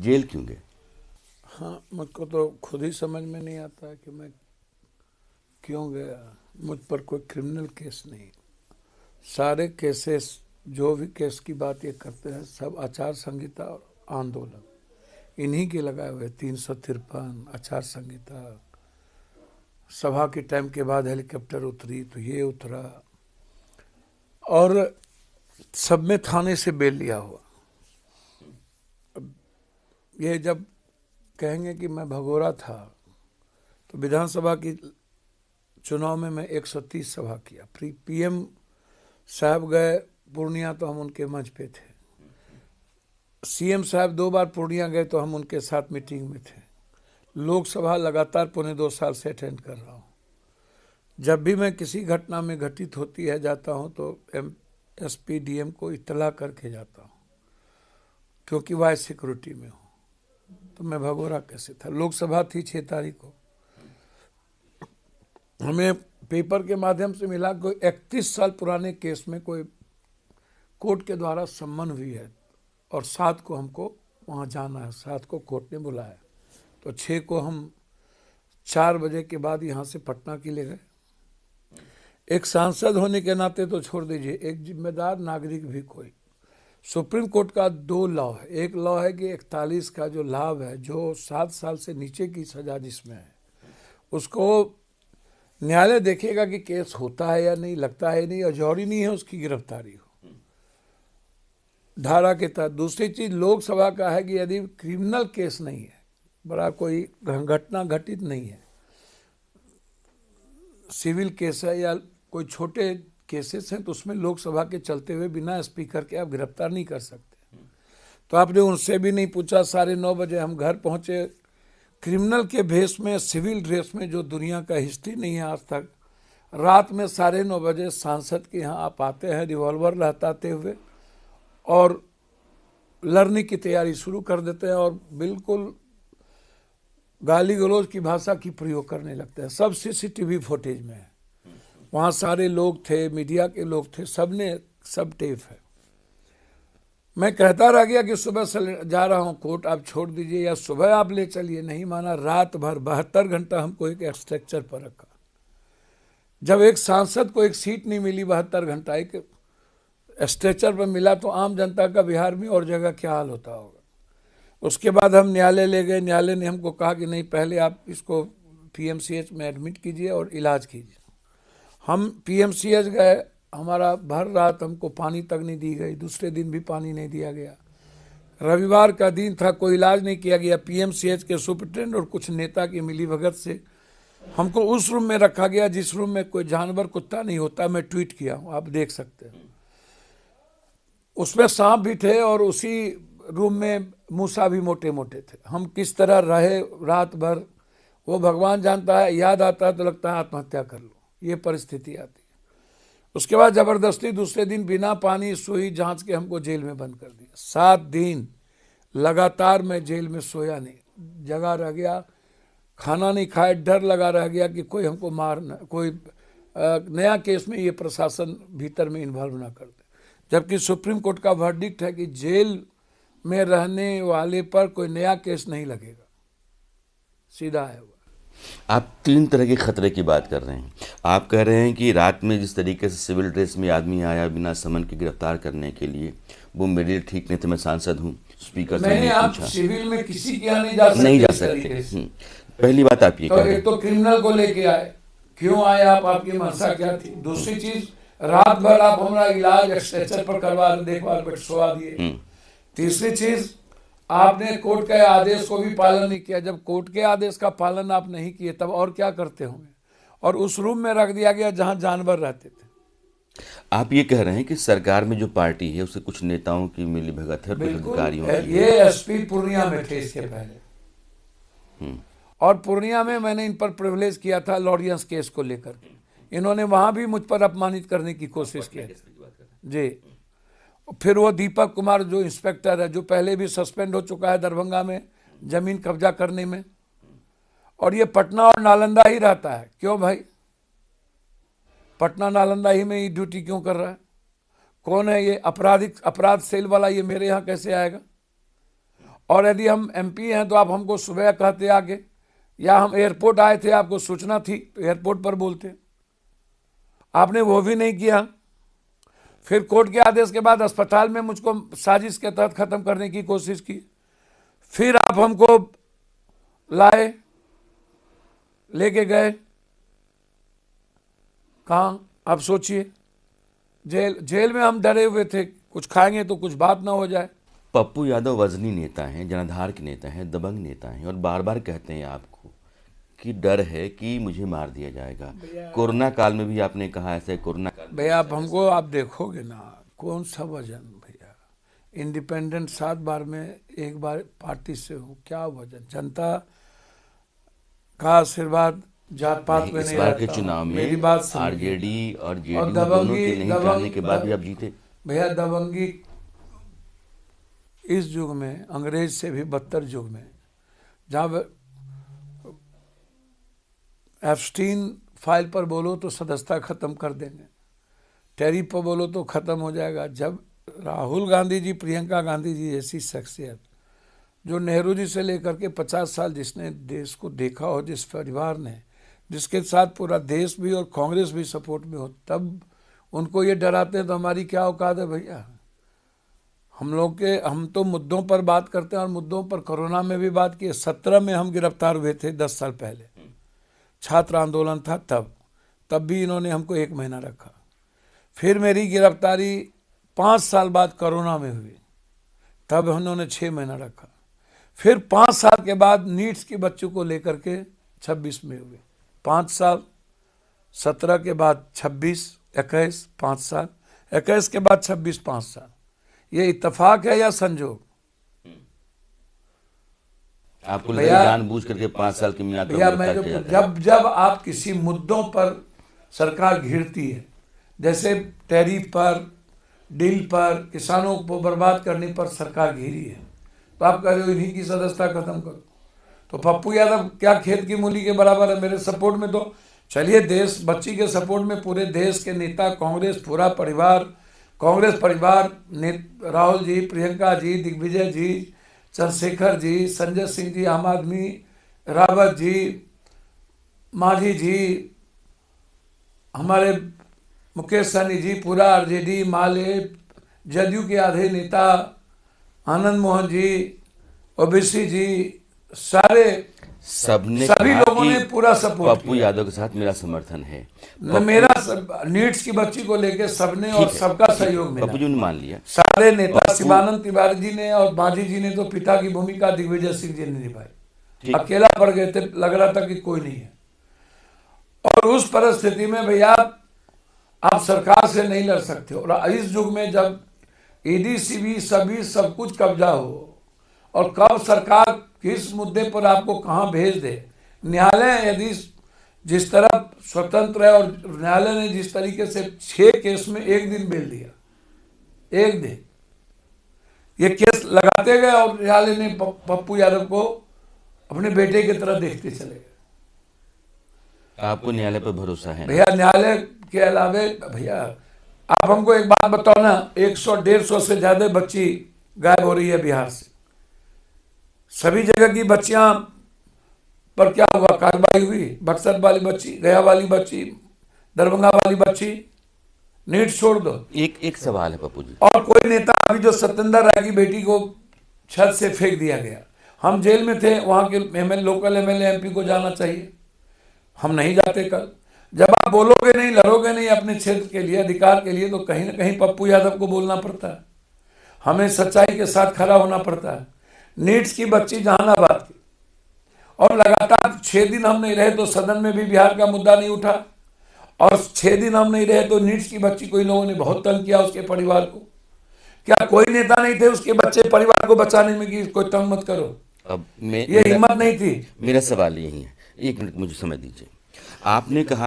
Jail क्यों गए? हाँ, मुझको तो खुद ही समझ में नहीं आता कि मैं क्यों गया। मुझ पर कोई क्रिमिनल केस नहीं। सारे केसेस, जो भी केस की बात ये करते हैं, सब आचार संहिता और आंदोलन इन्हीं के लगाए हुए। 353 आचार संहिता, सभा के टाइम के बाद हेलीकॉप्टर उतरी तो ये उतरा, और सब में थाने से बेल लिया हुआ। ये जब कहेंगे कि मैं भगोरा था, तो विधानसभा की चुनाव में मैं 130 सभा किया। पीएम साहब गए पूर्णिया तो हम उनके मंच पे थे। सीएम साहब 2 बार पूर्णिया गए तो हम उनके साथ मीटिंग में थे। लोकसभा लगातार 2.25 साल से अटेंड कर रहा हूँ। जब भी मैं किसी घटना में घटित होती है जाता हूँ तो एसपी डीएम को इत्तला करके जाता हूँ, क्योंकि वाइस सिक्योरिटी में हूँ। तो मैं भगोरा कैसे था? लोकसभा थी 6 तारीख को, हमें पेपर के माध्यम से मिला कोई 31 साल पुराने केस में कोई कोर्ट के द्वारा सम्मन हुई है, और 7 को हमको वहाँ जाना है। 7 को कोर्ट ने बुलाया, तो 6 को हम 4 बजे के बाद यहाँ से पटना के लिए गए। एक सांसद होने के नाते तो छोड़ दीजिए, एक जिम्मेदार नागरिक भी कोई। सुप्रीम कोर्ट का 2 लॉ है। एक लॉ है कि 41 का जो लाभ है, जो 7 साल से नीचे की सजा जिसमें है, उसको न्यायालय देखेगा कि केस होता है या नहीं, लगता है नहीं, और जरूरी नहीं है उसकी गिरफ्तारी हो धारा के तहत। दूसरी चीज लोकसभा का है कि यदि क्रिमिनल केस नहीं है, बड़ा कोई घटना घटित नहीं है, सिविल केस है या कोई छोटे केसेस हैं, तो उसमें लोकसभा के चलते हुए बिना स्पीकर के आप गिरफ्तार नहीं कर सकते। तो आपने उनसे भी नहीं पूछा। 9:30 बजे हम घर पहुंचे, क्रिमिनल के भेष में, सिविल ड्रेस में, जो दुनिया का हिस्ट्री नहीं है आज तक। रात में 9:30 बजे सांसद के यहाँ आप आते हैं रिवॉल्वर लहराते हुए, और लड़ने की तैयारी शुरू कर देते हैं, और बिल्कुल गाली गलौज की भाषा की प्रयोग करने लगते हैं। सब सीसीटीवी फुटेज में है। वहाँ सारे लोग थे, मीडिया के लोग थे, सब टेप है। मैं कहता रह गया कि सुबह से जा रहा हूँ कोर्ट, आप छोड़ दीजिए, या सुबह आप ले चलिए। नहीं माना। रात भर 72 घंटा हमको एक स्ट्रक्चर पर रखा। जब एक सांसद को एक सीट नहीं मिली 72 घंटा एक स्ट्रेचर पर मिला, तो आम जनता का बिहार में और जगह क्या हाल होता होगा। उसके बाद हम न्यायालय ले गए। न्यायालय ने हमको कहा कि नहीं, पहले आप इसको पीएमसीएच में एडमिट कीजिए और इलाज कीजिए। हम पीएमसीएच गए, हमारा भर रात हमको पानी तक नहीं दी गई। दूसरे दिन भी पानी नहीं दिया गया। रविवार का दिन था, कोई इलाज नहीं किया गया। पीएमसीएच के सुपरिटेंडेंट और कुछ नेता की मिलीभगत से हमको उस रूम में रखा गया जिस रूम में कोई जानवर कुत्ता नहीं होता। मैं ट्वीट किया हूँ, आप देख सकते हैं। उसमें सांप भी थे, और उसी रूम में मूसा भी मोटे मोटे थे। हम किस तरह रहे रात भर, वो भगवान जानता है। याद आता है तो लगता है आत्महत्या कर लो, ये परिस्थिति आती है। उसके बाद जबरदस्ती दूसरे दिन बिना पानी सुई जांच के हमको जेल में बंद कर दिया। 7 दिन लगातार मैं जेल में सोया नहीं, जगा रह गया, खाना नहीं खाए। डर लगा रह गया कि कोई हमको मार न, कोई नया केस में ये प्रशासन भीतर में इन्वॉल्व ना कर दे। जबकि सुप्रीम कोर्ट का वर्डिक्ट है कि जेल में रहने वाले पर कोई नया केस नहीं लगेगा, सीधा है वो। आप 3 तरह के खतरे की बात कर रहे हैं। आप कह रहे हैं कि रात में जिस तरीके से सिविल ड्रेस में आदमी आया बिना समन के गिरफ्तार करने के लिए, वो मेरे लिए ठीक नहीं थे। मैं सांसद हूँ, स्पीकर से नहीं, नहीं आप पूछा। सिविल में किसी के यहाँ नहीं जा सकते। नहीं जा इस सकते। तरीके से। पहली बात आप ये तो कह रहे एक हैं। तो क्रिमिनल को लेके आए, क्यों आए आप, आपकी मंशा क्या थी? दूसरी चीज, रात भर आप हमारा इलाज स्ट्रेचर पर करवा, देखभाल पर सुला दिए। तीसरी चीज, आपने कोर्ट के आदेश को भी पालन नहीं किया। जब कोर्ट के आदेश का पालन आप नहीं किए, तब और क्या करते होंगे? और उस रूम में रख दिया गया जहां जानवर रहते थे। आप ये कह रहे हैं कि सरकार में जो पार्टी है उससे कुछ नेताओं की मिलीभगत है और कुछ बिल्कुल, अधिकारियों की। ये एसपी पूर्णिया में थे इसके पहले, और पूर्णिया में मैंने इन पर प्रिविलेज किया था लॉरियंस केस को लेकर के। इन्होंने वहां भी मुझ पर अपमानित करने की कोशिश की जी। फिर वो दीपक कुमार जो इंस्पेक्टर है, जो पहले भी सस्पेंड हो चुका है दरभंगा में जमीन कब्जा करने में, और ये पटना और नालंदा ही रहता है। क्यों भाई, पटना नालंदा ही में ही ड्यूटी क्यों कर रहा है? कौन है ये अपराध सेल वाला? ये मेरे यहाँ कैसे आएगा? और यदि हम एमपी हैं तो आप हमको सुबह कहते आगे, या हम एयरपोर्ट आए थे आपको सूचना थी तो एयरपोर्ट पर बोलते, आपने वो भी नहीं किया। फिर कोर्ट के आदेश के बाद अस्पताल में मुझको साजिश के तहत खत्म करने की कोशिश की। फिर आप हमको लाए, लेके गए कहाँ, आप सोचिए, जेल में हम डरे हुए थे कुछ खाएंगे तो कुछ बात ना हो जाए। पप्पू यादव वजनी नेता हैं, जनाधार के नेता हैं, दबंग नेता हैं, और बार बार कहते हैं आपको कि डर है कि मुझे मार दिया जाएगा। कोरोना काल में भी आपने कहा ऐसे, कोरोना काल भैया आप देखोगे ना, कौन सा वजन भैया, इंडिपेंडेंट 7 बार में 1 बार पार्टी से हो, क्या वजन, जनता का आशीर्वाद जात पात में इस नहीं बार के रहता। चुनाव मेरी में बात सुनिए। आरजेडी और जेडीयू और दोनों के नहीं जाने के बाद भी आप जीते। भैया दबंगी इस युग में, अंग्रेज से भी बदतर युग में, जहाँ एप्स्टीन फाइल पर बोलो तो सदस्यता खत्म कर देंगे, टैरिफ पर बोलो तो खत्म हो जाएगा। जब राहुल गांधी जी, प्रियंका गांधी जी जैसी शख्सियत, जो नेहरू जी से लेकर के 50 साल जिसने देश को देखा हो, जिस परिवार ने, जिसके साथ पूरा देश भी और कांग्रेस भी सपोर्ट में हो, तब उनको ये डराते हैं तो हमारी क्या औकात है भैया। हम तो मुद्दों पर बात करते हैं, और मुद्दों पर कोरोना में भी बात की। 17 में हम गिरफ्तार हुए थे, 10 साल पहले छात्र आंदोलन था, तब भी इन्होंने हमको 1 महीना रखा। फिर मेरी गिरफ्तारी 5 साल बाद कोरोना में हुई, तब उन्होंने 6 महीना रखा। फिर 5 साल के बाद नीट्स के बच्चों को लेकर के 26 में हुए 5 साल, 17 के बाद 26, 21 5 साल, 21 के बाद 26 5 साल। ये इत्तेफाक है या संजोग? आपको लगा जानबूझ करके 5 साल की मियाद भैया मैं जब आप किसी मुद्दों पर सरकार घिरती है, जैसे टैरिफ पर, डील पर, किसानों को बर्बाद करने पर सरकार घिरी है, तो आप कह रहे हो इन्हीं की सदस्यता खत्म करो। तो पप्पू यादव क्या खेत की मूली के बराबर है मेरे सपोर्ट में? तो चलिए, देश बच्ची के सपोर्ट में पूरे देश के नेता, कांग्रेस पूरा परिवार, कांग्रेस परिवार, राहुल जी, प्रियंका जी, दिग्विजय जी, चंद्रशेखर जी, संजय सिंह जी, आम आदमी, रावत जी, मांझी जी, हमारे मुकेश सहनी जी, पूरा आरजेडी, माले, जदयू के आधे नेता, आनंद मोहन जी, ओबीसी जी, सभी लोगों ने पूरा सपोर्ट पप्पू यादव के साथ मेरा समर्थन है। मेरा नीट्स की बच्ची को लेकर सबने और सबका सहयोग मिला। पप्पू जी ने मान लिया। सारे नेता, शिवानंद तिवारी जी ने और मांझी जी ने तो पिता की भूमिका दिग्विजय सिंह जी ने निभाई। अकेला पड़ गए थे, लग रहा था कि कोई नहीं है। और उस परिस्थिति में भैया आप सरकार से नहीं लड़ सकते। और इस युग में जब ईडी, सीबी सभी सब कुछ कब्जा हो, और कब सरकार किस मुद्दे पर आपको कहां भेज दे, न्यायालय यदि जिस तरह स्वतंत्र है, और न्यायालय ने जिस तरीके से 6 केस में 1 दिन बेल दिया, 1 दिन ये केस लगाते गए, और न्यायालय ने पप्पू यादव को अपने बेटे की तरह देखते चले गए। आपको न्यायालय पर भरोसा है? भैया न्यायालय के अलावे भैया आप हमको एक बात बताओ ना, 100-150 से ज्यादा बच्ची गायब हो रही है बिहार से। सभी जगह की बच्चियां पर क्या हुआ, कार्रवाई हुई? बक्सर वाली बच्ची, गया वाली बच्ची, दरभंगा वाली बच्ची, नीट छोड़ दो। एक सवाल है पप्पू जी, और कोई नेता, अभी जो सत्येंद्र राय की बेटी को छत से फेंक दिया गया, हम जेल में थे, वहां के लोकल एमएलए एमपी को जाना चाहिए, हम नहीं जाते। कल जब आप बोलोगे नहीं, लड़ोगे नहीं अपने क्षेत्र के लिए, अधिकार के लिए, तो कहीं ना कहीं पप्पू यादव को बोलना पड़ता है, हमें सच्चाई के साथ खड़ा होना पड़ता है। नीट्स की बच्ची जहानाबाद की, और लगातार 6 दिन हम नहीं रहे तो सदन में भी बिहार का मुद्दा नहीं उठा, और 6 दिन हम नहीं रहे तो नीट्स की बच्ची को इन लोगों ने बहुत तंग किया, उसके परिवार को। क्या कोई नेता नहीं थे उसके बच्चे परिवार को बचाने में कि कोई तंग मत करो? अब ये हिम्मत नहीं थी। मेरा सवाल यही है, 1 मिनट मुझे समय दीजिए। आपने कहा